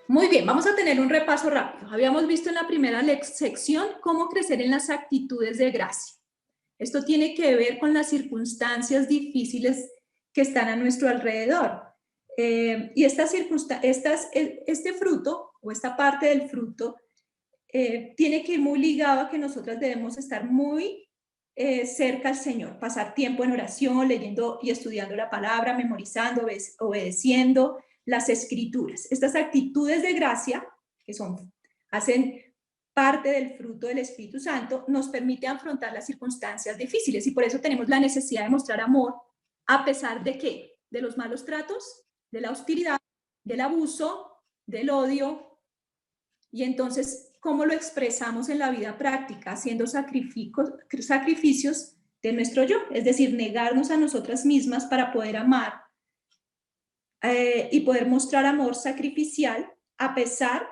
Muy bien, vamos a tener un repaso rápido. Habíamos visto en la primera sección cómo crecer en las actitudes de gracia. Esto tiene que ver con las circunstancias difíciles que están a nuestro alrededor. Y este fruto, o esta parte del fruto, tiene que ir muy ligado a que nosotras debemos estar muy cerca al Señor, pasar tiempo en oración, leyendo y estudiando la palabra, memorizando, obedeciendo las escrituras. Estas actitudes de gracia, que hacen parte del fruto del Espíritu Santo, nos permite afrontar las circunstancias difíciles y por eso tenemos la necesidad de mostrar amor a pesar de ¿qué? De los malos tratos, de la hostilidad, del abuso, del odio. Y entonces, ¿cómo lo expresamos en la vida práctica? Haciendo sacrificios de nuestro yo, es decir, negarnos a nosotras mismas para poder amar y poder mostrar amor sacrificial a pesar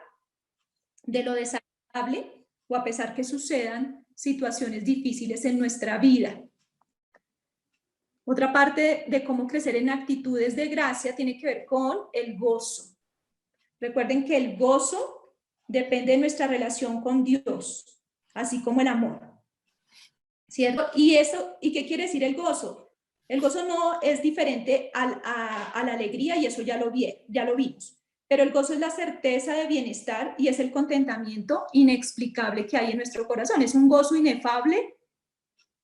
de lo desagradable o a pesar que sucedan situaciones difíciles en nuestra vida. Otra parte de cómo crecer en actitudes de gracia tiene que ver con el gozo. Recuerden que el gozo depende de nuestra relación con Dios, así como el amor. ¿Cierto? ¿Y qué quiere decir el gozo? El gozo no es diferente a la alegría y eso ya lo vimos. Pero el gozo es la certeza de bienestar y es el contentamiento inexplicable que hay en nuestro corazón. Es un gozo inefable,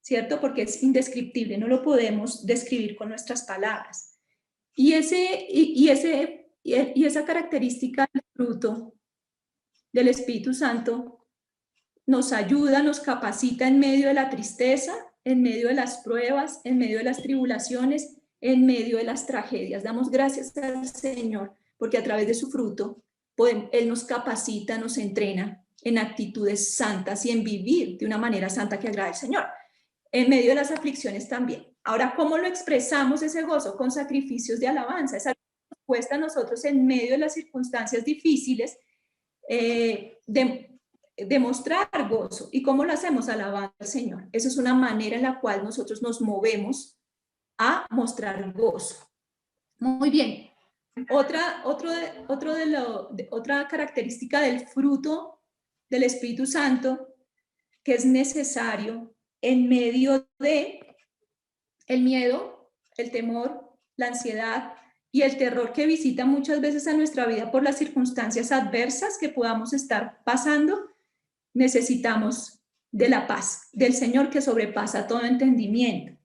¿cierto? Porque es indescriptible, no lo podemos describir con nuestras palabras. Y esa característica del fruto del Espíritu Santo nos ayuda, nos capacita en medio de la tristeza, en medio de las pruebas, en medio de las tribulaciones, en medio de las tragedias. Damos gracias al Señor porque a través de su fruto Él nos capacita, nos entrena en actitudes santas y en vivir de una manera santa que agrade al Señor. En medio de las aflicciones también. Ahora, ¿cómo lo expresamos ese gozo? Con sacrificios de alabanza. Esa respuesta a nosotros en medio de las circunstancias difíciles de mostrar gozo. ¿Y cómo lo hacemos? Alabando al Señor. Esa es una manera en la cual nosotros nos movemos a mostrar gozo. Muy bien. Otra característica del fruto del Espíritu Santo que es necesario en medio de el miedo, el temor, la ansiedad y el terror que visita muchas veces a nuestra vida por las circunstancias adversas que podamos estar pasando, necesitamos de la paz del Señor que sobrepasa todo entendimiento.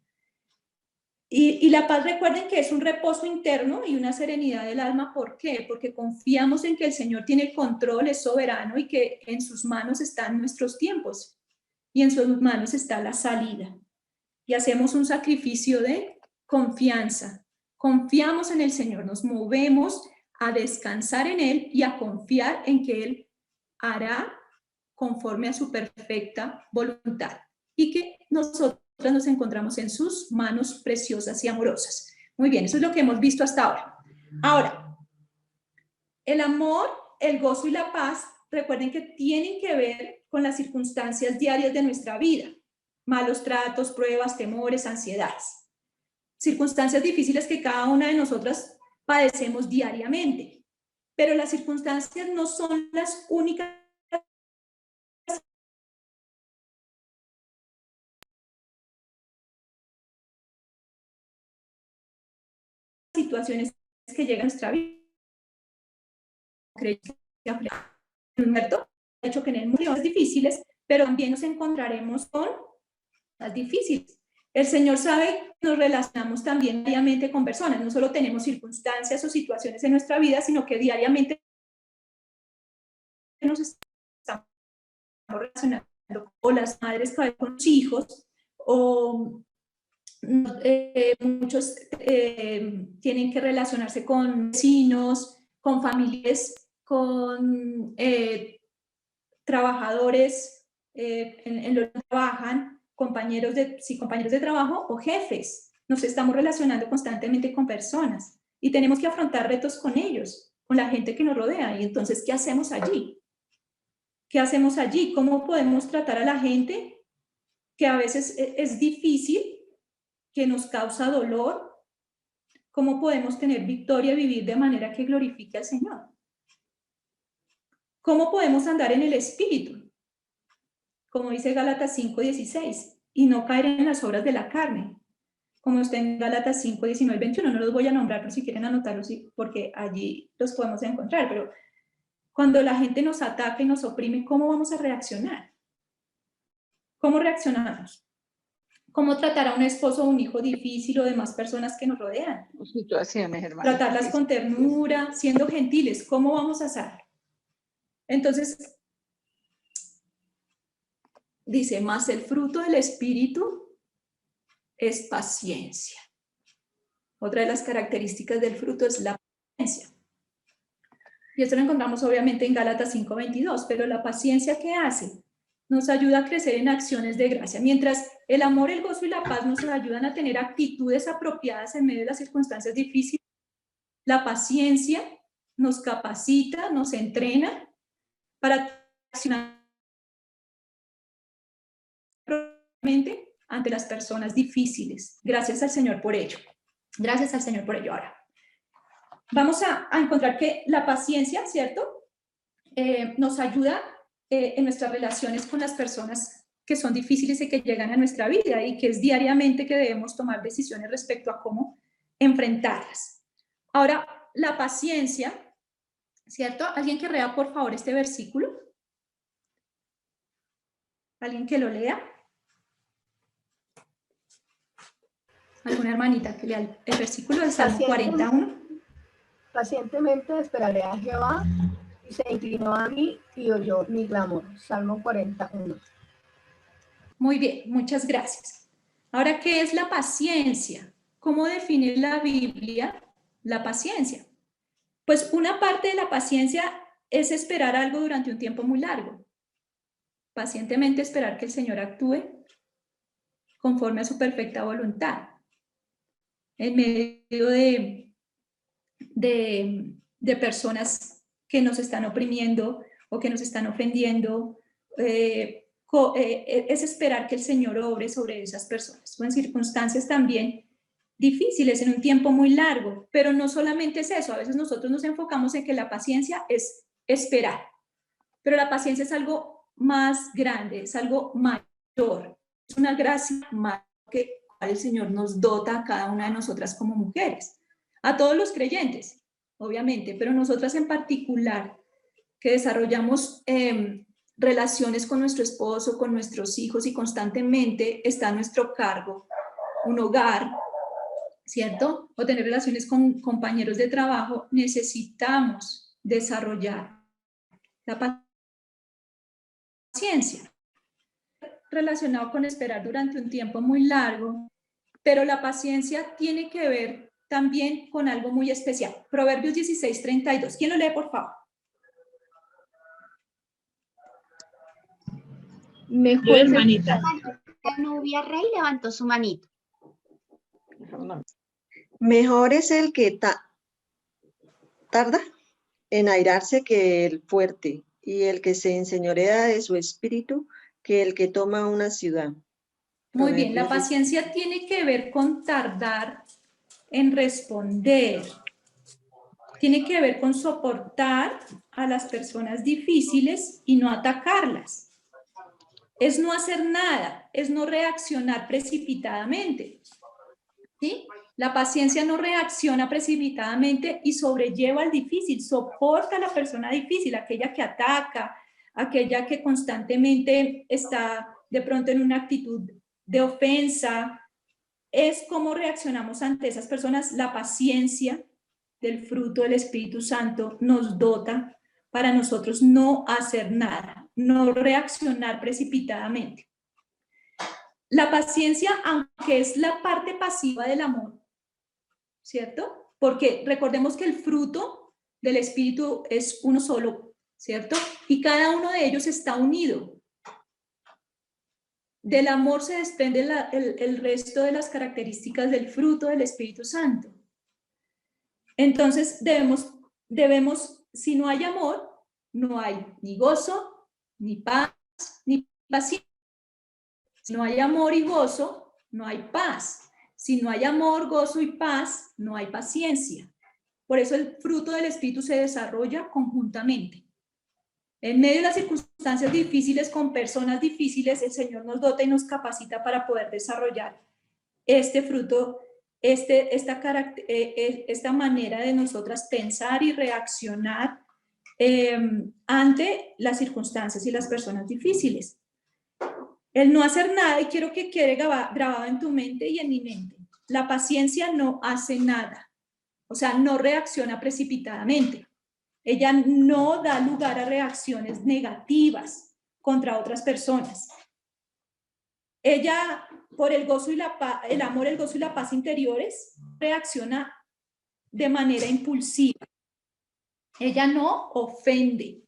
Y la paz, recuerden que es un reposo interno y una serenidad del alma. ¿Por qué? Porque confiamos en que el Señor tiene el control, es soberano y que en sus manos están nuestros tiempos y en sus manos está la salida. Y hacemos un sacrificio de confianza. Confiamos en el Señor, nos movemos a descansar en Él y a confiar en que Él hará conforme a su perfecta voluntad y que nosotros nos encontramos en sus manos preciosas y amorosas. Muy bien, eso es lo que hemos visto hasta ahora. Ahora, el amor, el gozo y la paz, recuerden que tienen que ver con las circunstancias diarias de nuestra vida. Malos tratos, pruebas, temores, ansiedades. Circunstancias difíciles que cada una de nosotras padecemos diariamente. Pero las circunstancias no son las únicas situaciones que llegan a nuestra vida. Humberto ha dicho que en el mundo es difíciles, pero también nos encontraremos con las difíciles. El Señor sabe que nos relacionamos también diariamente con personas, no solo tenemos circunstancias o situaciones en nuestra vida, sino que diariamente nos estamos relacionando con las madres con los hijos, o muchos tienen que relacionarse con vecinos, con familias, con trabajadores en lo que trabajan, compañeros de trabajo o jefes. Nos estamos relacionando constantemente con personas y tenemos que afrontar retos con ellos, con la gente que nos rodea. Y entonces, ¿qué hacemos allí? ¿Qué hacemos allí? ¿Cómo podemos tratar a la gente que a veces es difícil, que nos causa dolor? ¿Cómo podemos tener victoria y vivir de manera que glorifique al Señor? ¿Cómo podemos andar en el Espíritu? Como dice Gálatas 5:16, y no caer en las obras de la carne, como está en Gálatas 5:19, 21. No los voy a nombrar, pero si quieren anotarlos, porque allí los podemos encontrar. Pero cuando la gente nos ataca y nos oprime, ¿cómo vamos a reaccionar? ¿Cómo reaccionamos? ¿Cómo tratar a un esposo o un hijo difícil o demás personas que nos rodean? Situaciones, hermano. Tratarlas con ternura, siendo gentiles. ¿Cómo vamos a hacer? Entonces, dice, más el fruto del Espíritu es paciencia. Otra de las características del fruto es la paciencia. Y esto lo encontramos obviamente en Gálatas 5:22, pero la paciencia, ¿qué hace? Nos ayuda a crecer en acciones de gracia. Mientras el amor, el gozo y la paz nos ayudan a tener actitudes apropiadas en medio de las circunstancias difíciles, la paciencia nos capacita, nos entrena para accionar ante las personas difíciles. Gracias al Señor por ello. Gracias al Señor por ello. Ahora, vamos a encontrar que la paciencia, ¿cierto? Nos ayuda en nuestras relaciones con las personas que son difíciles y que llegan a nuestra vida, y que es diariamente que debemos tomar decisiones respecto a cómo enfrentarlas. Ahora, la paciencia, ¿cierto? ¿Alguien que lea, por favor, este versículo? ¿Alguien que lo lea? ¿Alguna hermanita que lea el versículo del Salmo 41? Pacientemente esperaré a Jehová, y se inclinó a mí y oyó mi clamor. Salmo 41. Muy bien, muchas gracias. Ahora, ¿qué es la paciencia? ¿Cómo define la Biblia la paciencia? Pues una parte de la paciencia es esperar algo durante un tiempo muy largo. Pacientemente esperar que el Señor actúe conforme a su perfecta voluntad. En medio de personas que nos están oprimiendo o que nos están ofendiendo, es esperar que el Señor obre sobre esas personas, o en circunstancias también difíciles, en un tiempo muy largo. Pero no solamente es eso, a veces nosotros nos enfocamos en que la paciencia es esperar, pero la paciencia es algo más grande, es algo mayor, es una gracia mayor que el Señor nos dota a cada una de nosotras como mujeres, a todos los creyentes, obviamente, pero nosotras en particular, que desarrollamos relaciones con nuestro esposo, con nuestros hijos, y constantemente está a nuestro cargo un hogar, ¿cierto? O tener relaciones con compañeros de trabajo, necesitamos desarrollar la paciencia, relacionado con esperar durante un tiempo muy largo, pero la paciencia tiene que ver también con algo muy especial. Proverbios 16:32. ¿Quién lo lee, por favor? Mejor, hermanita. Nubia Rey levantó su manito. Mejor es el que tarda en airarse que el fuerte, y el que se enseñorea de su espíritu que el que toma una ciudad. Muy bien, la paciencia tiene que ver con tardar en responder. Tiene que ver con soportar a las personas difíciles y no atacarlas. Es no hacer nada, es no reaccionar precipitadamente. ¿Sí? La paciencia no reacciona precipitadamente y sobrelleva al difícil, soporta a la persona difícil, aquella que ataca, aquella que constantemente está de pronto en una actitud de ofensa. Es cómo reaccionamos ante esas personas. La paciencia del fruto del Espíritu Santo nos dota para nosotros no hacer nada, no reaccionar precipitadamente. La paciencia, aunque es la parte pasiva del amor, ¿cierto? Porque recordemos que el fruto del Espíritu es uno solo, ¿cierto? Y cada uno de ellos está unido. Del amor se desprende el resto de las características del fruto del Espíritu Santo. Entonces debemos, si no hay amor, no hay ni gozo, ni paz, ni paciencia. Si no hay amor y gozo, no hay paz. Si no hay amor, gozo y paz, no hay paciencia. Por eso el fruto del Espíritu se desarrolla conjuntamente. En medio de las circunstancias difíciles, con personas difíciles, el Señor nos dota y nos capacita para poder desarrollar este fruto, esta manera de nosotras pensar y reaccionar ante las circunstancias y las personas difíciles. El no hacer nada, y quiero que quede grabado en tu mente y en mi mente. La paciencia no hace nada, o sea, no reacciona precipitadamente. Ella no da lugar a reacciones negativas contra otras personas. Ella, por el gozo y el amor, el gozo y la paz interiores, reacciona de manera impulsiva. Ella no ofende.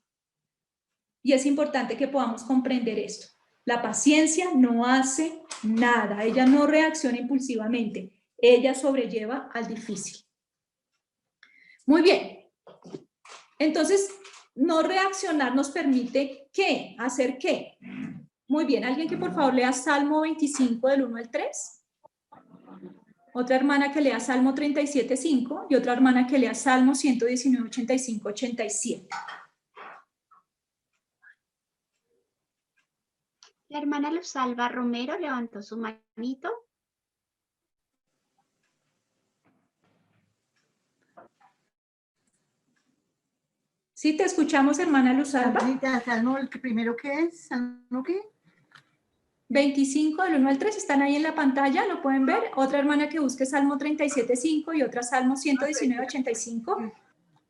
Y es importante que podamos comprender esto. La paciencia no hace nada. Ella no reacciona impulsivamente. Ella sobrelleva al difícil. Muy bien. Entonces, no reaccionar nos permite ¿qué? ¿Hacer qué? Muy bien. ¿Alguien que por favor lea Salmo 25 del 1 al 3? Otra hermana que lea Salmo 37:5 y otra hermana que lea Salmo 119, 85, 87. La hermana Luzalba Romero levantó su manito. Sí, te escuchamos, hermana Luzalba. Sandrita, ¿Salmo el primero qué es? ¿Salmo qué? 25 del 1 al 3 están ahí en la pantalla, lo pueden ver. Otra hermana que busque Salmo 37:5 y otra Salmo 119, 85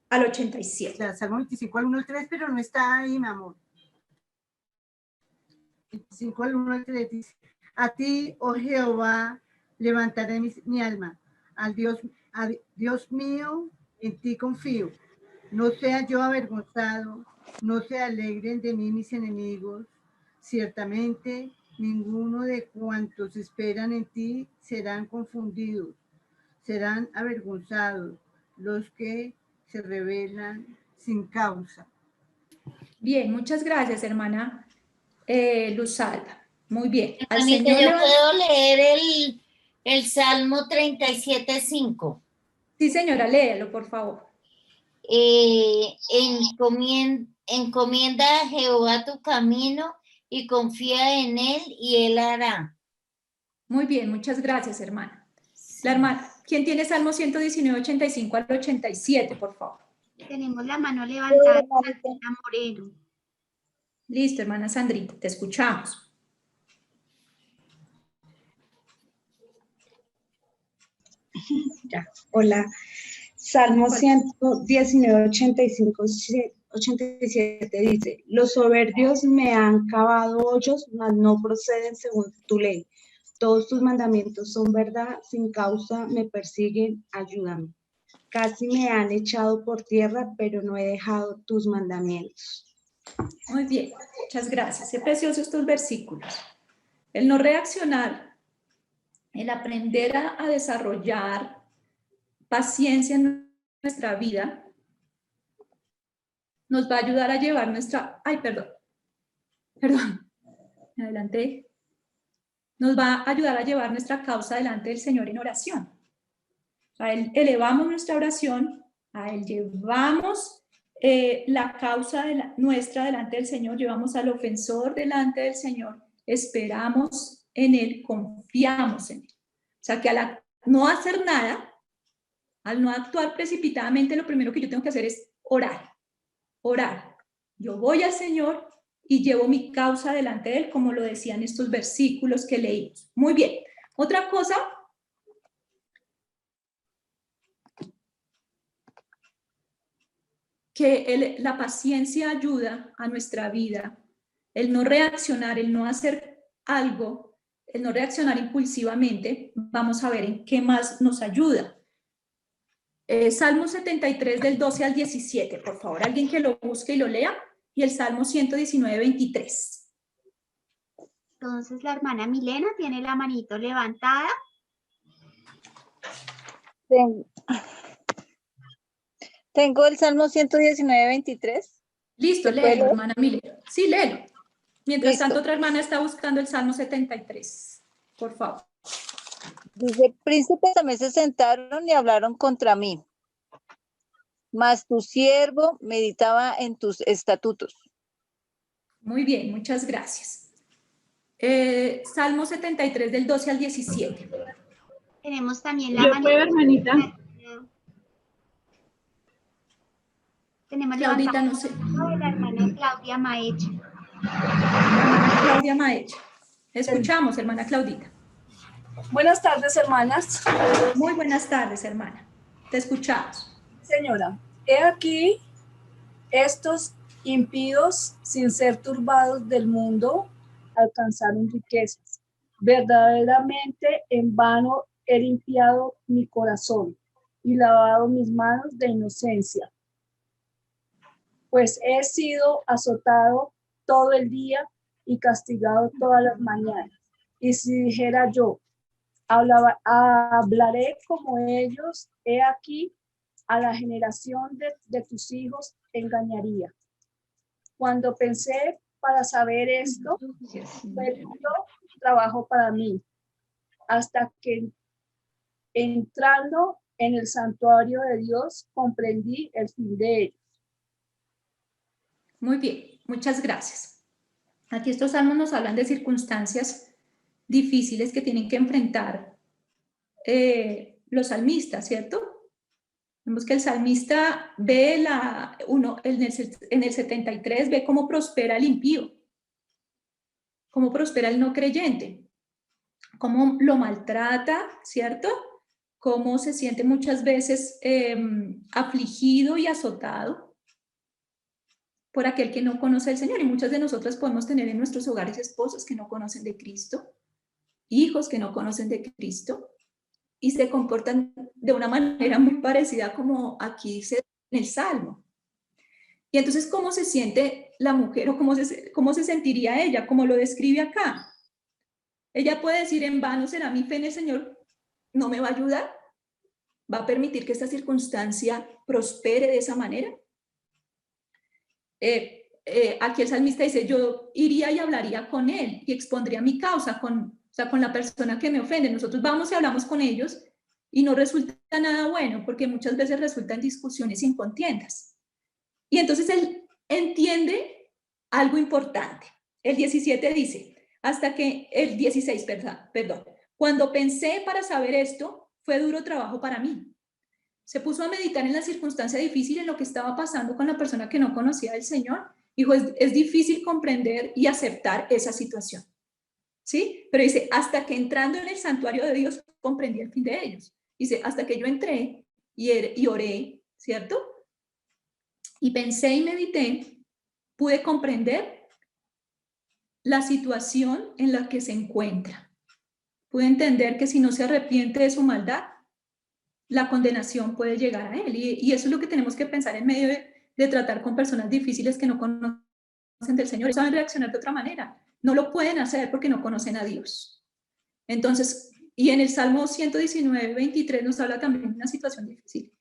al 87. O sea, Salmo 25 al 1 al 3, pero no está ahí, mi amor. 25 al 1 al 3 dice: a ti, oh Jehová, levantaré mi alma. A Dios mío, en ti confío. No sea yo avergonzado, no se alegren de mí mis enemigos. Ciertamente, ninguno de cuantos esperan en ti serán confundidos, serán avergonzados los que se rebelan sin causa. Bien, muchas gracias, hermana Luzalba. Muy bien. Al Anita, Señor yo le... puedo leer el Salmo 37:5. Sí, señora, léelo, por favor. Encomienda a Jehová tu camino y confía en él y él hará. Muy bien, muchas gracias, hermana. La hermana, ¿quién tiene Salmo 119, 85 al 87, por favor? Tenemos la mano levantada, Sandrita Moreno. Listo, hermana Sandrita, te escuchamos. Ya, hola. Salmo 119, 85, 87 dice: los soberbios me han cavado hoyos, mas no proceden según tu ley. Todos tus mandamientos son verdad, sin causa me persiguen, ayúdame. Casi me han echado por tierra, pero no he dejado tus mandamientos. Muy bien, muchas gracias. Qué preciosos estos versículos. El no reaccionar, el aprender a desarrollar paciencia en nuestra vida, nos va a ayudar a llevar nuestra... Ay, perdón, me adelanté. Nos va a ayudar a llevar nuestra causa delante del Señor en oración. A Él elevamos nuestra oración, a Él llevamos la causa nuestra delante del Señor, llevamos al ofensor delante del Señor, esperamos en Él, confiamos en Él. O sea que al no hacer nada, al no actuar precipitadamente, lo primero que yo tengo que hacer es orar. Orar. Yo voy al Señor y llevo mi causa delante de Él, como lo decían estos versículos que leímos. Muy bien. Otra cosa que la paciencia ayuda a nuestra vida, el no reaccionar, el no hacer algo, el no reaccionar impulsivamente, vamos a ver en qué más nos ayuda. Salmo 73 del 12 al 17, por favor, alguien que lo busque y lo lea, y el Salmo 119, 23. Entonces la hermana Milena tiene la manito levantada. Tengo el Salmo 119, 23. Listo, léelo, hermana Milena. Sí, léelo. Mientras tanto, otra hermana está buscando el Salmo 73. Por favor. Dice: príncipes también se sentaron y hablaron contra mí, mas tu siervo meditaba en tus estatutos. Muy bien, muchas gracias. Salmo 73 del 12 al 17. Tenemos también la ¿Lo puede, hermanita? Tenemos Claudita, levantada no sé. de la hermana Claudia Maeche. Hermana Claudia Maeche. Escuchamos, hermana Claudita. Buenas tardes, hermanas. Muy buenas tardes, hermana. Te escuchamos. Señora, he aquí estos impíos, sin ser turbados del mundo, alcanzaron riquezas. Verdaderamente en vano he limpiado mi corazón y lavado mis manos de inocencia, pues he sido azotado todo el día y castigado todas las mañanas. Y si dijera yo, hablaré como ellos, he aquí, a la generación de tus hijos engañaría. Cuando pensé para saber esto, fue duro trabajo para mí, hasta que entrando en el santuario de Dios comprendí el fin de ellos. Muy bien, muchas gracias. Aquí estos salmos nos hablan de circunstancias difíciles que tienen que enfrentar los salmistas, ¿cierto? Vemos que el salmista ve en el 73 ve cómo prospera el impío, cómo prospera el no creyente, cómo lo maltrata, ¿cierto? Cómo se siente muchas veces afligido y azotado por aquel que no conoce al Señor. Y muchas de nosotras podemos tener en nuestros hogares esposos que no conocen de Cristo, hijos que no conocen de Cristo, y se comportan de una manera muy parecida como aquí dice en el Salmo. Y entonces, ¿cómo se siente la mujer o cómo se sentiría ella? Como lo describe acá. Ella puede decir, en vano será mi fe en el Señor, no me va a ayudar, va a permitir que esta circunstancia prospere de esa manera. Aquí el salmista dice, yo iría y hablaría con él y expondría mi causa con la persona que me ofende. Nosotros vamos y hablamos con ellos y no resulta nada bueno, porque muchas veces resultan discusiones sin contiendas. Y entonces él entiende algo importante. El 17 dice, el 16, perdón, cuando pensé para saber esto, fue duro trabajo para mí. Se puso a meditar en la circunstancia difícil, en lo que estaba pasando con la persona que no conocía al Señor. Dijo, es difícil comprender y aceptar esa situación. ¿Sí? Pero dice, hasta que entrando en el santuario de Dios, comprendí el fin de ellos. Dice, hasta que yo entré y oré, ¿cierto? Y pensé y medité, pude comprender la situación en la que se encuentra. Pude entender que si no se arrepiente de su maldad, la condenación puede llegar a él. Y eso es lo que tenemos que pensar en medio de tratar con personas difíciles que no conocen del Señor. Saben reaccionar de otra manera. No lo pueden hacer porque no conocen a Dios. Entonces, y en el Salmo 119, 23 nos habla también de una situación difícil.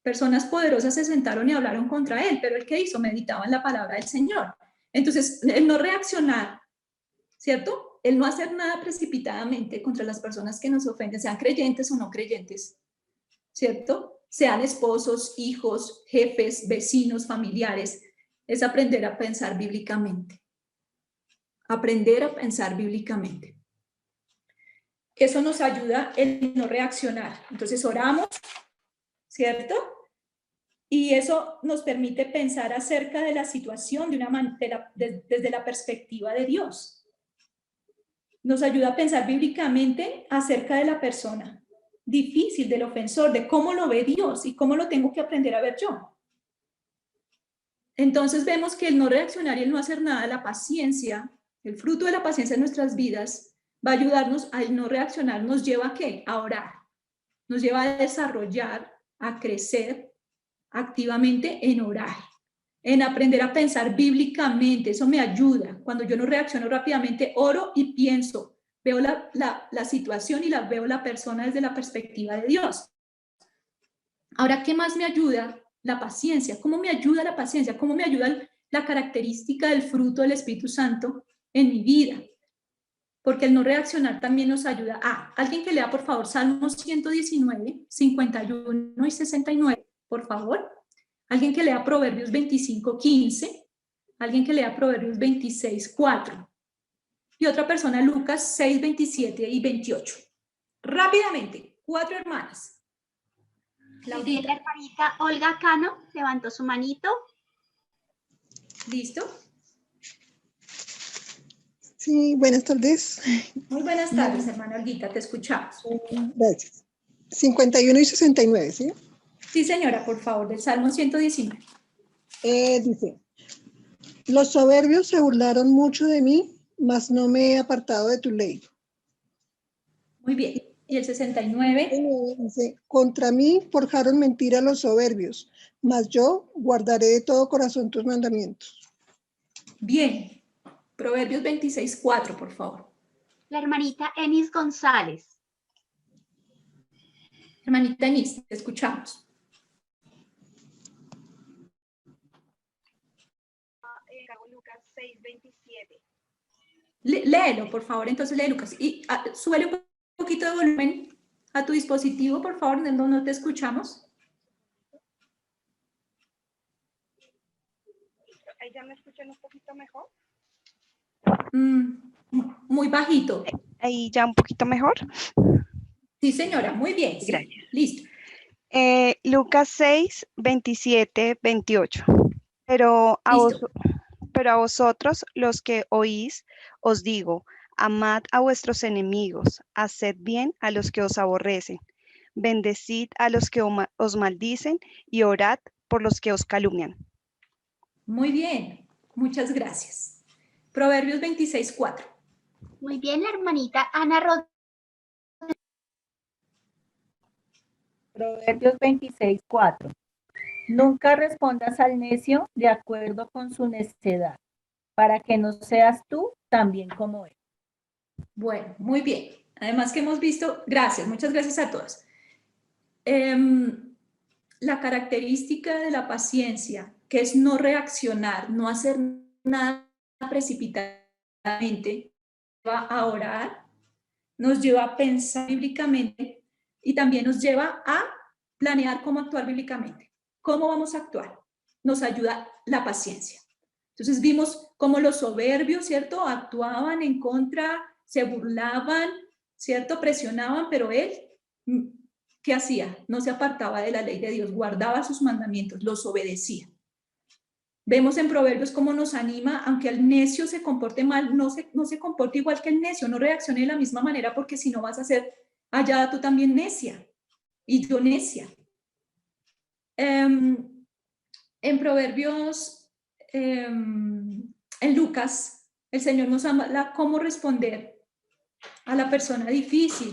Personas poderosas se sentaron y hablaron contra él, pero ¿el qué hizo? Meditaba en la palabra del Señor. Entonces, el no reaccionar, ¿cierto? El no hacer nada precipitadamente contra las personas que nos ofenden, sean creyentes o no creyentes, ¿cierto? Sean esposos, hijos, jefes, vecinos, familiares, es aprender a pensar bíblicamente. Aprender a pensar bíblicamente. Eso nos ayuda en no reaccionar. Entonces oramos, ¿cierto? Y eso nos permite pensar acerca de la situación desde la perspectiva de Dios. Nos ayuda a pensar bíblicamente acerca de la persona difícil, del ofensor, de cómo lo ve Dios y cómo lo tengo que aprender a ver yo. Entonces vemos que el no reaccionar y el no hacer nada, la paciencia, el fruto de la paciencia en nuestras vidas, va a ayudarnos al no reaccionar. ¿Nos lleva a qué? A orar. Nos lleva a desarrollar, a crecer activamente en orar, en aprender a pensar bíblicamente. Eso me ayuda. Cuando yo no reacciono rápidamente, oro y pienso. Veo la situación y veo la persona desde la perspectiva de Dios. Ahora, ¿qué más me ayuda? La paciencia. ¿Cómo me ayuda la paciencia? ¿Cómo me ayuda la característica del fruto del Espíritu Santo en mi vida? Porque el no reaccionar también nos ayuda. Alguien que lea, por favor, Salmos 119, 51 y 69, por favor. Alguien que lea Proverbios 25, 15. Alguien que lea Proverbios 26:4. Y otra persona, Lucas 6, 27 y 28. Rápidamente, 4 hermanas. Muy bien, la hermanita Olga Cano levantó su manito. ¿Listo? Sí, buenas tardes. Muy buenas tardes, hermana Olguita, te escuchamos. Gracias. 51 y 69, ¿sí? Sí, señora, por favor, del Salmo 119. Dice, los soberbios se burlaron mucho de mí, mas no me he apartado de tu ley. Muy bien. Y el 69. Dice, contra mí forjaron mentira los soberbios, mas yo guardaré de todo corazón tus mandamientos. Bien. Proverbios 26:4, por favor. La hermanita Enis González. Hermanita Enis, te escuchamos. Lucas 6:27. Léelo, por favor, entonces lee Lucas. Y súbele un poquito de volumen a tu dispositivo, por favor, no te escuchamos. ¿Ahí ya me escuchan un poquito mejor? Muy bajito. ¿Ahí ya un poquito mejor? Sí, señora, muy bien. Sí. Gracias. Listo. Lucas 6, 27, 28. Pero a vosotros, los que oís, os digo, amad a vuestros enemigos, haced bien a los que os aborrecen, bendecid a los que os maldicen y orad por los que os calumnian. Muy bien, muchas gracias. Proverbios 26:4. Muy bien, la hermanita Ana Rodríguez. Proverbios 26:4. Nunca respondas al necio de acuerdo con su necedad, para que no seas tú también como él. Bueno, muy bien. Además que hemos visto, gracias, muchas gracias a todas. La característica de la paciencia, que es no reaccionar, no hacer nada precipitadamente, va a orar, nos lleva a pensar bíblicamente y también nos lleva a planear cómo actuar bíblicamente. ¿Cómo vamos a actuar? Nos ayuda la paciencia. Entonces vimos cómo los soberbios, ¿cierto? Actuaban en contra, se burlaban, ¿cierto? Presionaban, pero él, ¿qué hacía? No se apartaba de la ley de Dios, guardaba sus mandamientos, los obedecía. Vemos en Proverbios cómo nos anima, aunque el necio se comporte mal, no se comporte igual que el necio, no reaccione de la misma manera, porque si no vas a ser hallada tú también necia y yo necia. En Proverbios, en Lucas, el Señor nos habla cómo responder a la persona difícil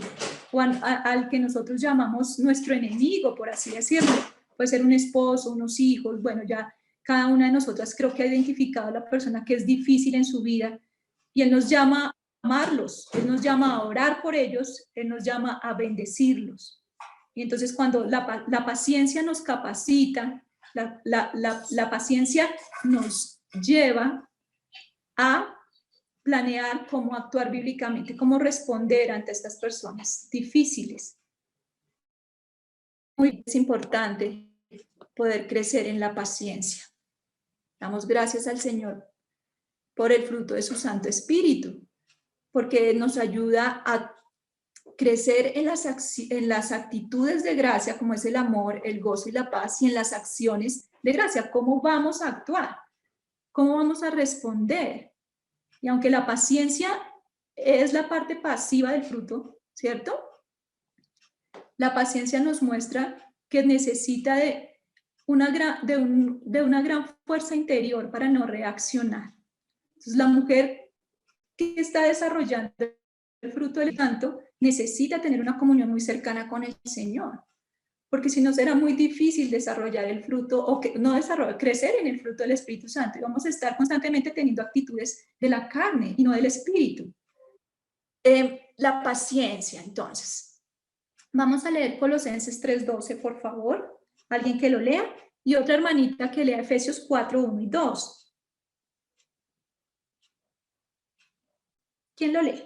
o al que nosotros llamamos nuestro enemigo, por así decirlo. Puede ser un esposo, unos hijos, bueno, ya cada una de nosotras creo que ha identificado a la persona que es difícil en su vida y Él nos llama a amarlos, Él nos llama a orar por ellos, Él nos llama a bendecirlos. Y entonces cuando la paciencia nos capacita, la paciencia nos lleva a planear cómo actuar bíblicamente, cómo responder ante estas personas difíciles. Es importante poder crecer en la paciencia. Damos gracias al Señor por el fruto de su Santo Espíritu, porque nos ayuda a crecer en las actitudes de gracia, como es el amor, el gozo y la paz, y en las acciones de gracia, cómo vamos a actuar, cómo vamos a responder. Y aunque la paciencia es la parte pasiva del fruto, ¿cierto? La paciencia nos muestra que necesita de una gran fuerza interior para no reaccionar. Entonces, la mujer que está desarrollando el fruto del santo necesita tener una comunión muy cercana con el Señor, porque si no será muy difícil desarrollar el fruto o crecer en el fruto del Espíritu Santo y vamos a estar constantemente teniendo actitudes de la carne y no del Espíritu. La paciencia, entonces. Vamos a leer Colosenses 3:12, por favor. Alguien que lo lea y otra hermanita que lea Efesios 4:1 y 2. ¿Quién lo lee?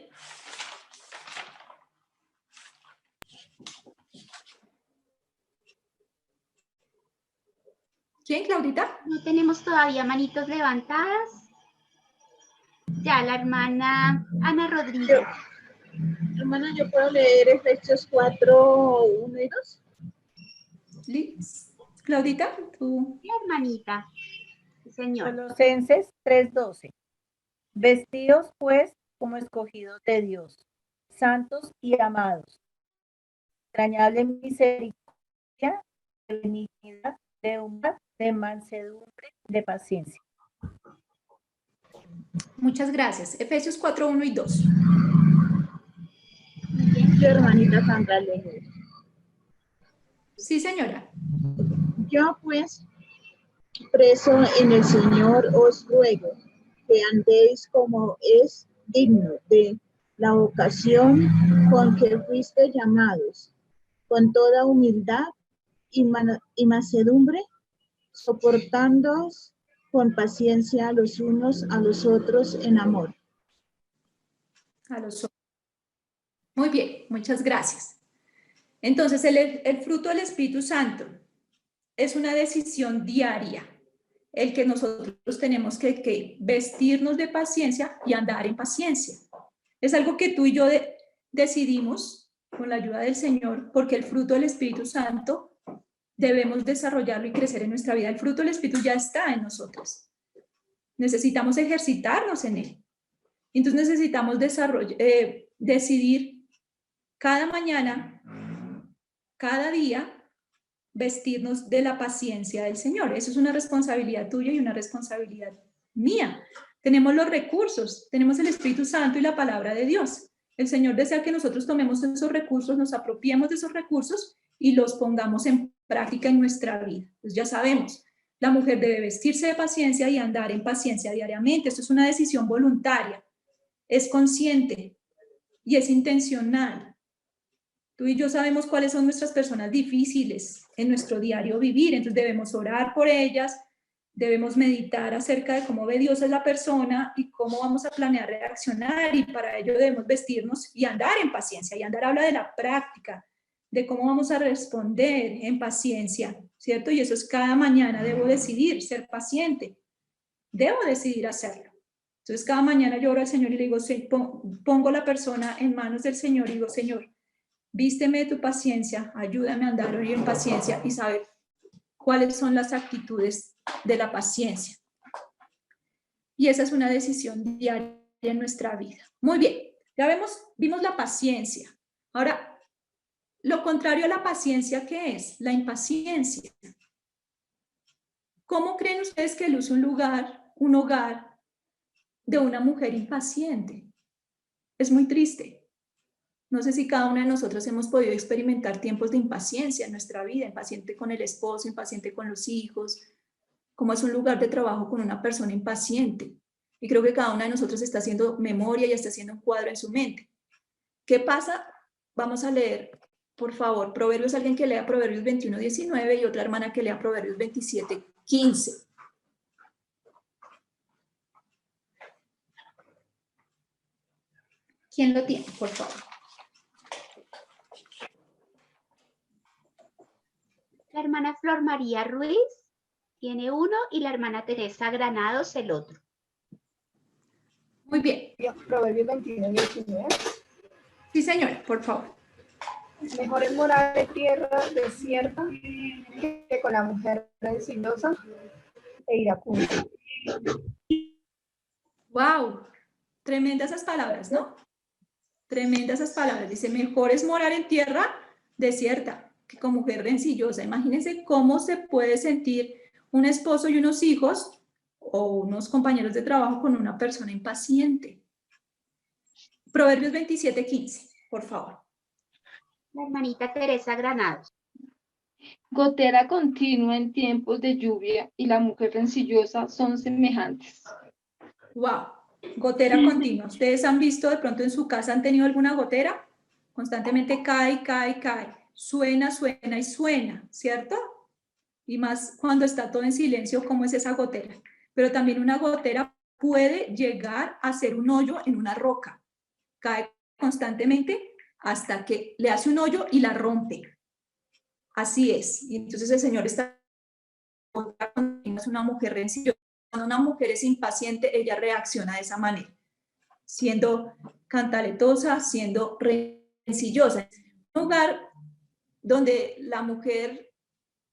¿Quién, Claudita? No tenemos todavía manitos levantadas. Ya, la hermana Ana Rodríguez. Hermana, ¿yo puedo leer Efesios 4, 1 y 2? Liz. Claudita, tú. Sí, hermanita. Señor. Colosenses 3:12. Vestidos pues como escogidos de Dios, santos y amados, entrañable misericordia, de benignidad, de humildad, de mansedumbre, de paciencia. Muchas gracias. Efesios 4, 1 y 2. Yo, hermanita Sandra, leo. Sí, señora. Yo pues, preso en el Señor, os ruego que andéis como es digno de la vocación con que fuiste llamados, con toda humildad y mansedumbre, soportándoos con paciencia los unos a los otros en amor. A los otros. Muy bien, muchas gracias. Entonces, el fruto del Espíritu Santo es una decisión diaria, el que nosotros tenemos que vestirnos de paciencia y andar en paciencia. Es algo que tú y yo decidimos con la ayuda del Señor, porque el fruto del Espíritu Santo debemos desarrollarlo y crecer en nuestra vida. El fruto del Espíritu ya está en nosotros. Necesitamos ejercitarnos en él. Entonces necesitamos decidir cada mañana, cada día, vestirnos de la paciencia del Señor. Eso es una responsabilidad tuya y una responsabilidad mía. Tenemos los recursos, tenemos el Espíritu Santo y la palabra de Dios. El Señor desea que nosotros tomemos esos recursos, nos apropiemos de esos recursos y los pongamos en práctica en nuestra vida. Pues ya sabemos, la mujer debe vestirse de paciencia y andar en paciencia diariamente. Esto es una decisión voluntaria, es consciente y es intencional. Tú y yo sabemos cuáles son nuestras personas difíciles en nuestro diario vivir, entonces debemos orar por ellas, debemos meditar acerca de cómo ve Dios a la persona y cómo vamos a planear reaccionar, y para ello debemos vestirnos y andar en paciencia. Y andar habla de la práctica, de cómo vamos a responder en paciencia, ¿cierto? Y eso es cada mañana debo decidir ser paciente, debo decidir hacerlo. Entonces cada mañana yo oro al Señor y le digo, pongo la persona en manos del Señor y digo, Señor, vísteme de tu paciencia, ayúdame a andar hoy en paciencia y saber cuáles son las actitudes de la paciencia. Y esa es una decisión diaria en nuestra vida. Muy bien, ya vimos la paciencia. Ahora, lo contrario a la paciencia, ¿qué es? La impaciencia. ¿Cómo creen ustedes que luce un hogar de una mujer impaciente? Es muy triste. No sé si cada una de nosotros hemos podido experimentar tiempos de impaciencia en nuestra vida, impaciente con el esposo, impaciente con los hijos, como es un lugar de trabajo con una persona impaciente. Y creo que cada una de nosotros está haciendo memoria y está haciendo un cuadro en su mente. ¿Qué pasa? Vamos a leer, por favor, Proverbios, alguien que lea Proverbios 21:19 y otra hermana que lea Proverbios 27:15. ¿Quién lo tiene, por favor? La hermana Flor María Ruiz tiene uno y la hermana Teresa Granados el otro. Muy bien. Proverbios 21:19. Sí, señora, por favor. Mejor es morar en tierra desierta que con la mujer rencillosa e iracunda. ¡Wow! Tremendas esas palabras, ¿no? Tremendas esas palabras. Dice, mejor es morar en tierra desierta que con mujer rencillosa. Imagínense cómo se puede sentir un esposo y unos hijos o unos compañeros de trabajo con una persona impaciente. Proverbios 27:15, por favor. La hermanita Teresa Granados. Gotera continua en tiempos de lluvia y la mujer rencillosa son semejantes. Wow, gotera continua. ¿Ustedes han visto de pronto en su casa, han tenido alguna gotera? Constantemente cae, cae, cae. Suena, suena y suena, ¿cierto? Y más cuando está todo en silencio, ¿cómo es esa gotera? Pero también una gotera puede llegar a ser un hoyo en una roca. Cae constantemente hasta que le hace un hoyo y la rompe. Así es. Y entonces el Señor está otra cuando es una mujer rencillosa. Cuando una mujer es impaciente, ella reacciona de esa manera, siendo cantaletosa, siendo rencillosa. Un lugar donde la mujer,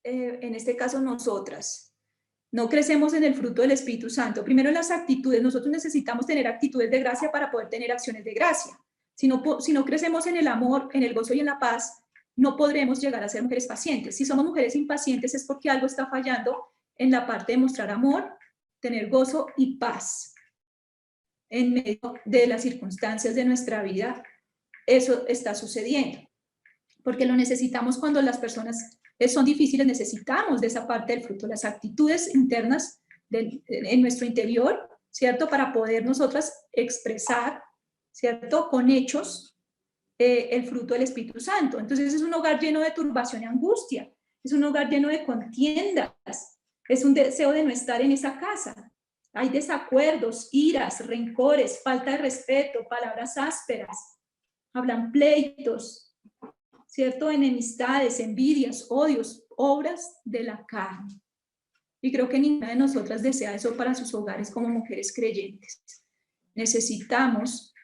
en este caso nosotras, no crecemos en el fruto del Espíritu Santo. Primero en las actitudes, nosotros necesitamos tener actitudes de gracia para poder tener acciones de gracia. Si no crecemos en el amor, en el gozo y en la paz, no podremos llegar a ser mujeres pacientes. Si somos mujeres impacientes es porque algo está fallando en la parte de mostrar amor, tener gozo y paz en medio de las circunstancias de nuestra vida. Eso está sucediendo, porque lo necesitamos cuando las personas son difíciles, necesitamos de esa parte del fruto, las actitudes internas en nuestro interior, ¿cierto? Para poder nosotras expresar, ¿cierto? Con hechos el fruto del Espíritu Santo. Entonces es un hogar lleno de turbación y angustia, es un hogar lleno de contiendas, es un deseo de no estar en esa casa. Hay desacuerdos, iras, rencores, falta de respeto, palabras ásperas, hablan pleitos, ¿cierto? Enemistades, envidias, odios, obras de la carne. Y creo que ninguna de nosotras desea eso para sus hogares como mujeres creyentes. Necesitamos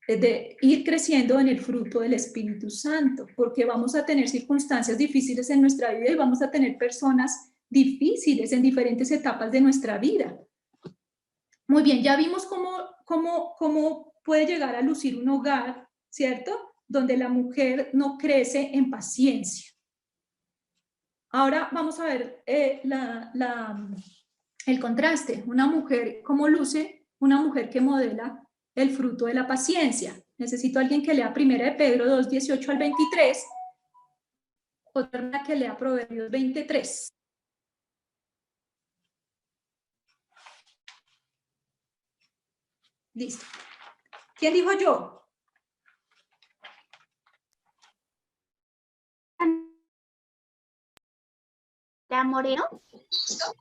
de ir creciendo en el fruto del Espíritu Santo, porque vamos a tener circunstancias difíciles en nuestra vida y vamos a tener personas difíciles en diferentes etapas de nuestra vida. Muy bien, ya vimos cómo puede llegar a lucir un hogar, ¿cierto? Donde la mujer no crece en paciencia. Ahora vamos a ver el contraste. Una mujer, ¿cómo luce una mujer que modela el fruto de la paciencia? Necesito a alguien que lea 1 de Pedro 2, 18 al 23. Otra que lea Proverbios 23. Listo. ¿Quién dijo yo? La Moreno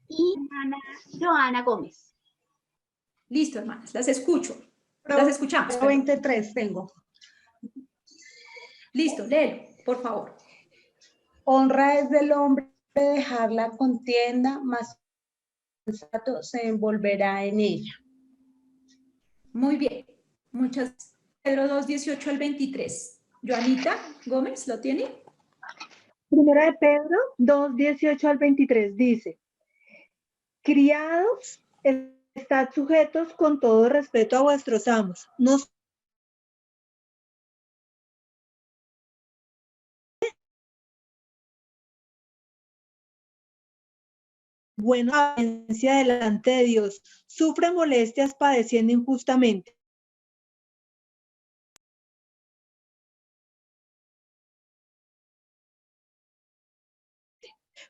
y Joana Gómez. Listo, hermanas, las escucho. Las escuchamos. 23 tengo. Listo, léelo, por favor. Honra es del hombre dejar la contienda, mas el sensato se envolverá en ella. Muy bien. Muchas gracias. Pedro 2, 18 al 23. Joanita Gómez, ¿lo tiene? Primera de Pedro 2, 18 al 23 dice: criados, estad sujetos con todo respeto a vuestros amos, no buena apariencia delante de Dios, sufre molestias padeciendo injustamente.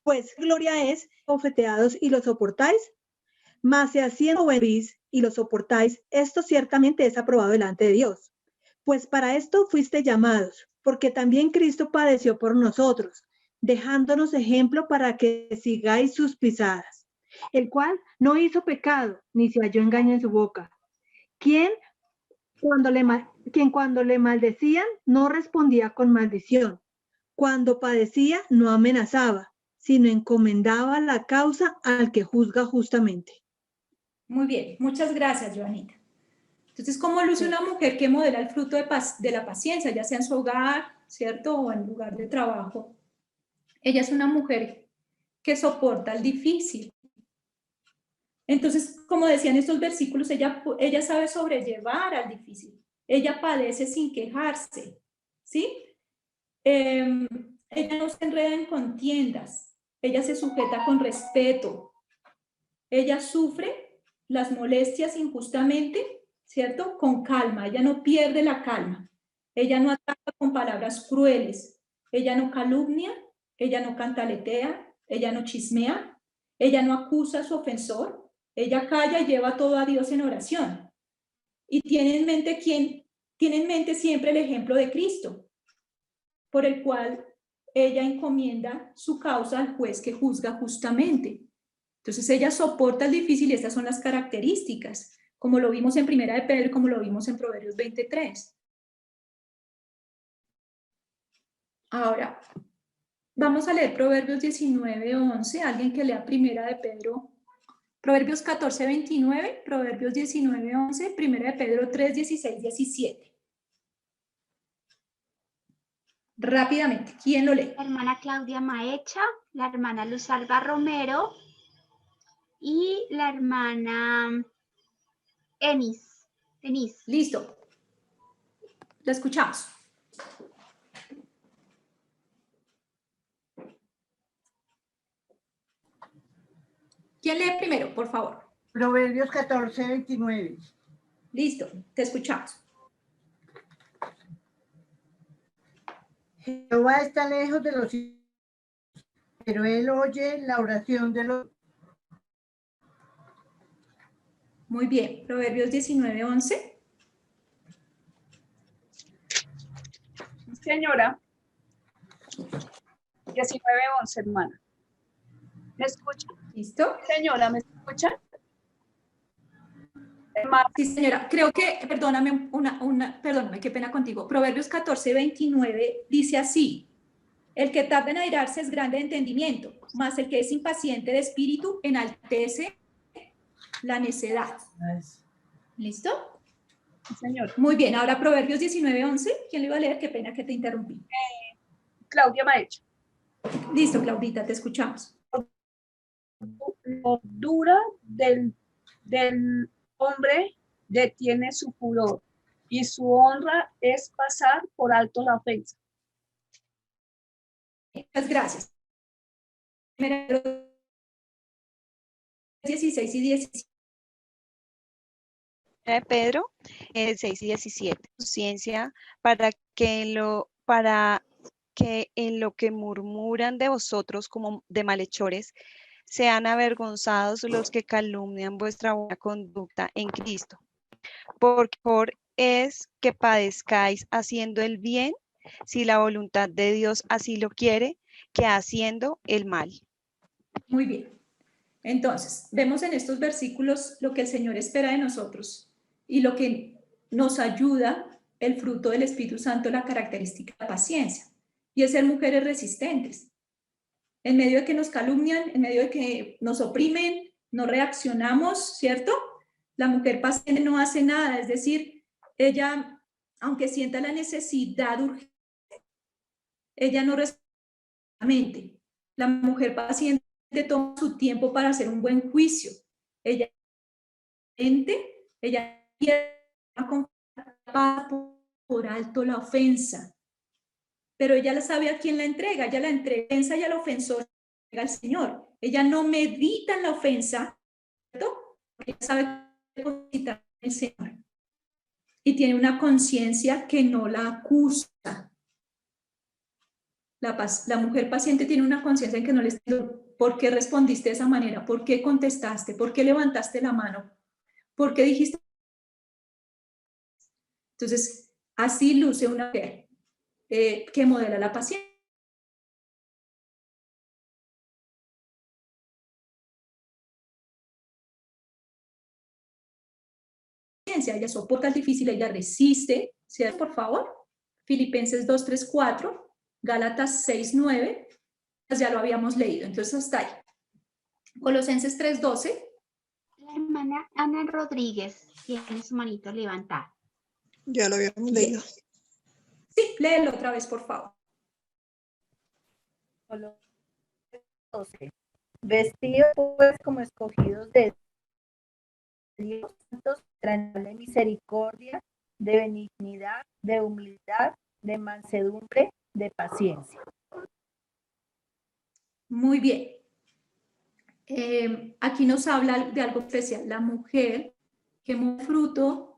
Pues gloria es, ofeteados y lo soportáis, mas si haciendo buen y lo soportáis, esto ciertamente es aprobado delante de Dios. Pues para esto fuiste llamados, porque también Cristo padeció por nosotros, dejándonos ejemplo para que sigáis sus pisadas, el cual no hizo pecado, ni se halló engaño en su boca. Quien cuando le maldecían, no respondía con maldición. Cuando padecía, no amenazaba, sino encomendaba la causa al que juzga justamente. Muy bien, muchas gracias, Joanita. Entonces, ¿cómo luce una mujer que modela el fruto de la paciencia, ya sea en su hogar, ¿cierto? O en lugar de trabajo. Ella es una mujer que soporta el difícil. Entonces, como decían estos versículos, ella sabe sobrellevar al difícil. Ella padece sin quejarse, ¿sí? Ella no se enreda en contiendas. Ella se sujeta con respeto. Ella sufre las molestias injustamente, ¿cierto? Con calma. Ella no pierde la calma. Ella no ataca con palabras crueles. Ella no calumnia. Ella no cantaletea. Ella no chismea. Ella no acusa a su ofensor. Ella calla y lleva todo a Dios en oración. Y tiene en mente siempre el ejemplo de Cristo, por el cual ella encomienda su causa al juez que juzga justamente. Entonces ella soporta el difícil y estas son las características, como lo vimos en 1 de Pedro, como lo vimos en Proverbios 23. Ahora, Vamos a leer Proverbios 19:11. Alguien que lea Primera de Pedro. Proverbios 14:29, Proverbios 19:11, Primera de Pedro 3:16, 17. Rápidamente, ¿quién lo lee? La hermana Claudia Maecha, la hermana Luz Alba Romero y la hermana Denise. Listo. La escuchamos. ¿Quién lee primero, por favor? Proverbios 14:29. Listo, te escuchamos. Jehová está lejos de los hijos, pero él oye la oración de los... Muy bien, Proverbios 19:11. Señora, 19:11, hermana. ¿Me escucha? ¿Listo? Señora, ¿me escucha? Sí, señora. Creo que, perdóname, perdóname, qué pena contigo. Proverbios 14:29 dice así: el que tarda en airarse es grande de entendimiento, mas el que es impaciente de espíritu enaltece la necedad. ¿Listo? Sí, señor. Muy bien, ahora Proverbios 19:11. ¿Quién lo iba a leer? Qué pena que te interrumpí. Claudia Maecha. Listo, Claudita, te escuchamos. Lo dura del hombre detiene su furor, y su honra es pasar por alto la ofensa. Muchas gracias. 16 y 17. Pedro, 6 y 17. Ciencia para que en lo que murmuran de vosotros como de malhechores, sean avergonzados los que calumnian vuestra buena conducta en Cristo. Porque mejor es que padezcáis haciendo el bien, si la voluntad de Dios así lo quiere, que haciendo el mal. Muy bien. Entonces, vemos en estos versículos lo que el Señor espera de nosotros y lo que nos ayuda el fruto del Espíritu Santo, la característica de paciencia, y es ser mujeres resistentes. En medio de que nos calumnian, en medio de que nos oprimen, no reaccionamos, ¿cierto? La mujer paciente no hace nada, es decir, ella, aunque sienta la necesidad urgente, ella no responde. La mujer paciente toma su tiempo para hacer un buen juicio. Ella pasa por alto la ofensa, pero ella sabe a quién la entrega. Ella la entrega y al ofensor al Señor. Ella no medita en la ofensa, ¿cierto? Porque ella sabe depositar en el Señor y tiene una conciencia que no la acusa. La mujer paciente tiene una conciencia en que no le está diciendo por qué respondiste de esa manera, por qué contestaste, por qué levantaste la mano, por qué dijiste. Entonces, así luce una mujer que modela la paciencia. Ella soporta el difícil, ella resiste, ¿cierto? Por favor. Filipenses 2:3-4, Gálatas 6:9, ya lo habíamos leído, entonces hasta ahí. Colosenses 3:12. La hermana Ana Rodríguez tiene su manito levantada. Ya lo habíamos leído. Sí, léelo otra vez, por favor. Vestidos pues como escogidos de Dios, santos, de misericordia, de benignidad, de humildad, de mansedumbre, de paciencia. Muy bien. Aquí nos habla de algo especial. La mujer que es fruto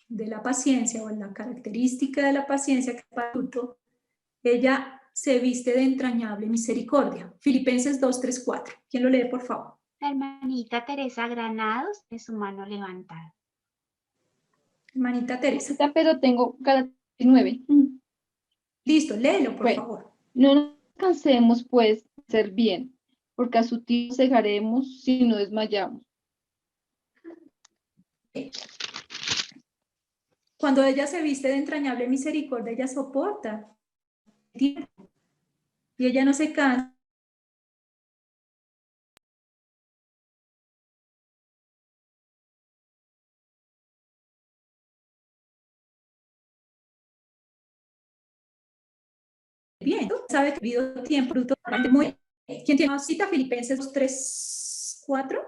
de la paciencia, o la característica de la paciencia que es fruto, ella se viste de entrañable misericordia. Filipenses 2:3-4. ¿Quién lo lee, por favor? La hermanita Teresa Granados de su mano levantada. Hermanita Teresa. Pero tengo Gálatas 9. Listo, léelo, por favor. No nos cansemos, pues, de hacer bien, porque a su tiempo cegaremos si no desmayamos. Cuando ella se viste de entrañable misericordia, ella soporta. y ella no se cansa. Bien, sabe que ha habido tiempo, muy. ¿Quién tiene una cita? Filipenses 2, 3, 4.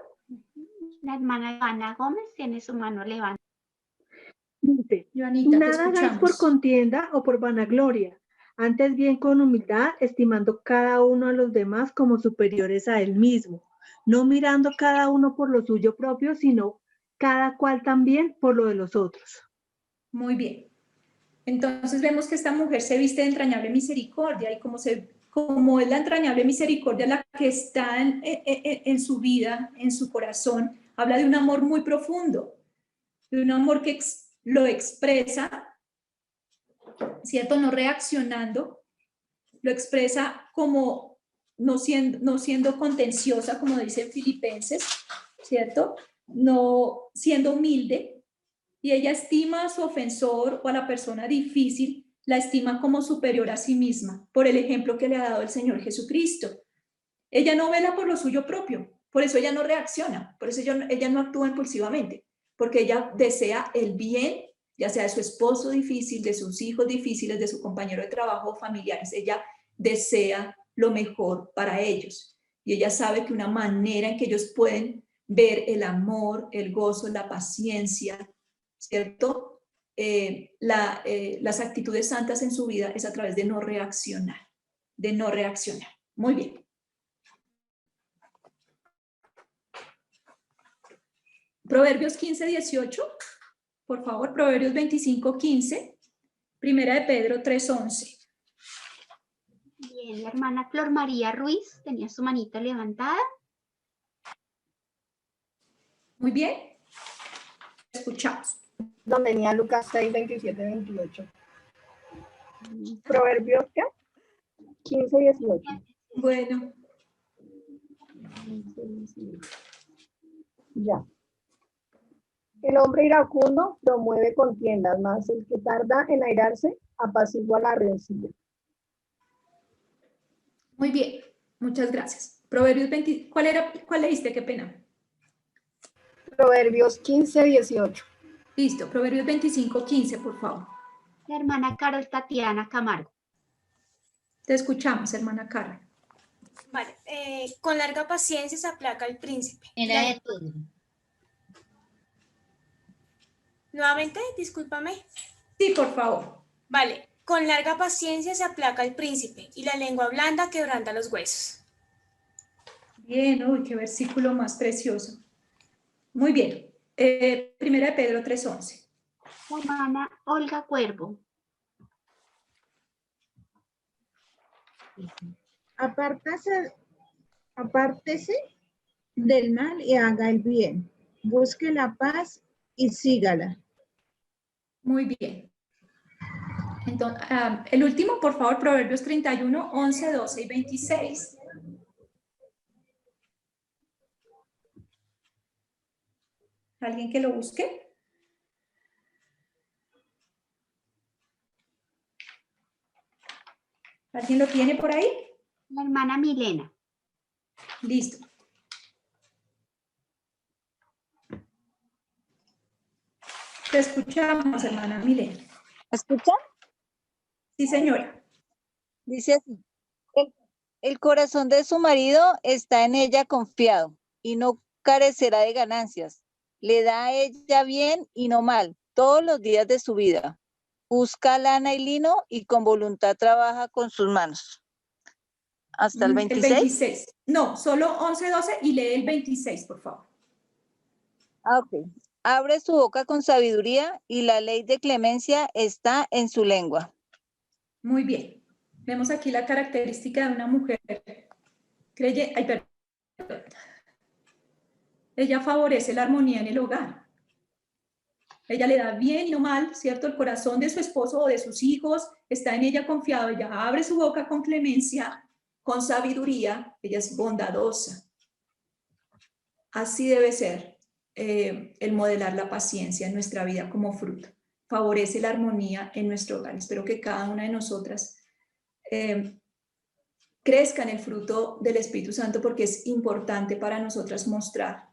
La hermana Ana Gómez tiene su mano levantada. Dice, Joanita, te nada hagáis por escuchamos. contienda o por vanagloria, antes bien con humildad, estimando cada uno a los demás como superiores a él mismo, no mirando cada uno por lo suyo propio, sino cada cual también por lo de los otros. Muy bien. Entonces vemos que esta mujer se viste de entrañable misericordia y como es la entrañable misericordia la que está en su vida, en su corazón, habla de un amor muy profundo, de un amor que lo expresa, ¿cierto? No reaccionando, lo expresa como no siendo contenciosa, como dicen Filipenses, ¿cierto? No siendo humilde, y ella estima a su ofensor o a la persona difícil, la estima como superior a sí misma, por el ejemplo que le ha dado el Señor Jesucristo. Ella no vela por lo suyo propio, por eso ella no reacciona, por eso ella no actúa impulsivamente, porque ella desea el bien, ya sea de su esposo difícil, de sus hijos difíciles, de su compañero de trabajo o familiares. Ella desea lo mejor para ellos. Y ella sabe que una manera en que ellos pueden ver el amor, el gozo, la paciencia, ¿cierto? Las actitudes santas en su vida es a través de no reaccionar, Muy bien. Proverbios 15, 18, por favor, Proverbios 25, 15, Primera de Pedro 3, 11. Bien, la hermana Flor María Ruiz tenía su manita levantada. Muy bien. Escuchamos. Donde venía Lucas 6, 27, 28. Proverbios, ¿qué? 15, 18. Bueno. Ya. El hombre iracundo promueve contiendas, mas el que tarda en airarse apacigua la rencilla. Muy bien, muchas gracias. Proverbios 20, ¿cuál leíste? Qué pena. Proverbios 15, 18. Listo, Proverbios 25, 15, por favor. La hermana Carol Tatiana Camargo. Te escuchamos, hermana Carol. Vale, con larga paciencia se aplaca el príncipe. Era de todo. Nuevamente, discúlpame. Sí, por favor. Vale, con larga paciencia se aplaca el príncipe y la lengua blanda quebranta los huesos. Bien, uy, qué versículo más precioso. Muy bien. Primera de Pedro 3:11. La hermana Olga Cuervo. Apártese del mal y haga el bien. Busque la paz y sígala. Muy bien. Entonces, el último, por favor, Proverbios 31, 11, 12 y 26. ¿Alguien que lo busque? ¿Alguien lo tiene por ahí? La hermana Milena. Listo. Te escuchamos, hermana Milena. ¿Escucha? Sí, señora. Dice así. El corazón de su marido está en ella confiado y no carecerá de ganancias. Le da a ella bien y no mal todos los días de su vida. Busca lana y lino y con voluntad trabaja con sus manos. ¿Hasta el 26? El 26. No, solo 11, 12 y lee el 26, por favor. Ah, ok. Abre su boca con sabiduría y la ley de clemencia está en su lengua. Muy bien. Vemos aquí la característica de una mujer perdón. Ella favorece la armonía en el hogar. Ella le da bien y no mal, ¿cierto? El corazón de su esposo o de sus hijos está en ella confiado. Ella abre su boca con clemencia, con sabiduría. Ella es bondadosa. Así debe ser el modelar la paciencia en nuestra vida como fruto. Favorece la armonía en nuestro hogar. Espero que cada una de nosotras crezca en el fruto del Espíritu Santo, porque es importante para nosotras mostrar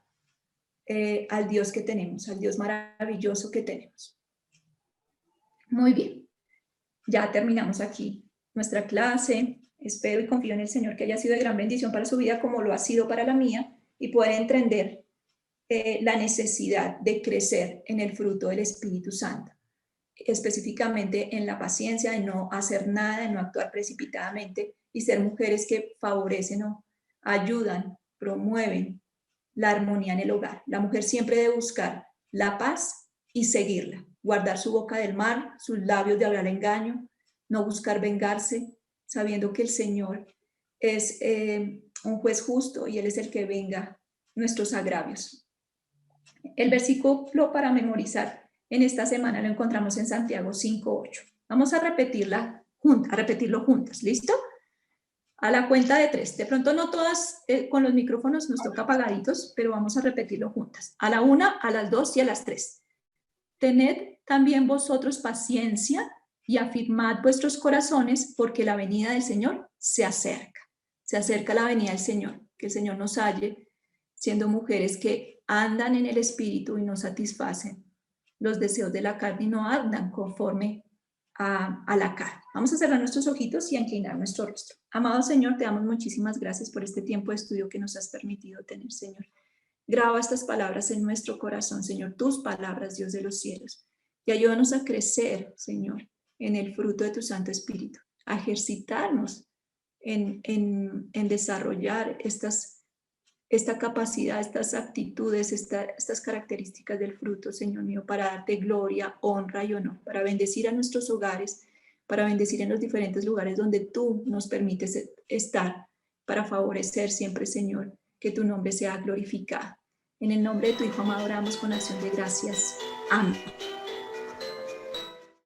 al Dios que tenemos, al Dios maravilloso que tenemos. Muy bien, ya terminamos aquí nuestra clase. Espero y confío en el Señor que haya sido de gran bendición para su vida como lo ha sido para la mía, y poder entender la necesidad de crecer en el fruto del Espíritu Santo, específicamente en la paciencia, de no hacer nada, de no actuar precipitadamente y ser mujeres que favorecen o ayudan, promueven la armonía en el hogar. La mujer siempre debe buscar la paz y seguirla, guardar su boca del mal, sus labios de hablar engaño, no buscar vengarse, sabiendo que el Señor es un juez justo y Él es el que venga nuestros agravios. El versículo para memorizar en esta semana lo encontramos en Santiago 5:8. Vamos a repetirlo juntas, ¿listo? A la cuenta de 3. De pronto no todas con los micrófonos nos toca apagaditos, pero vamos a repetirlo juntas. A la 1, a las 2 y a las 3. Tened también vosotros paciencia y afirmad vuestros corazones, porque la venida del Señor se acerca. Se acerca la venida del Señor. Que el Señor nos halle siendo mujeres que andan en el Espíritu y no satisfacen los deseos de la carne y no andan conforme a la carne. Vamos a cerrar nuestros ojitos y a inclinar nuestro rostro. Amado Señor, te damos muchísimas gracias por este tiempo de estudio que nos has permitido tener, Señor. Graba estas palabras en nuestro corazón, Señor, tus palabras, Dios de los cielos. Y ayúdanos a crecer, Señor, en el fruto de tu Santo Espíritu, a ejercitarnos en desarrollar esta capacidad, estas actitudes, estas características del fruto, Señor mío, para darte gloria, honra y honor, para bendecir a nuestros hogares, para bendecir en los diferentes lugares donde tú nos permites estar, para favorecer siempre, Señor, que tu nombre sea glorificado. En el nombre de tu Hijo amado oramos con acción de gracias. Amén.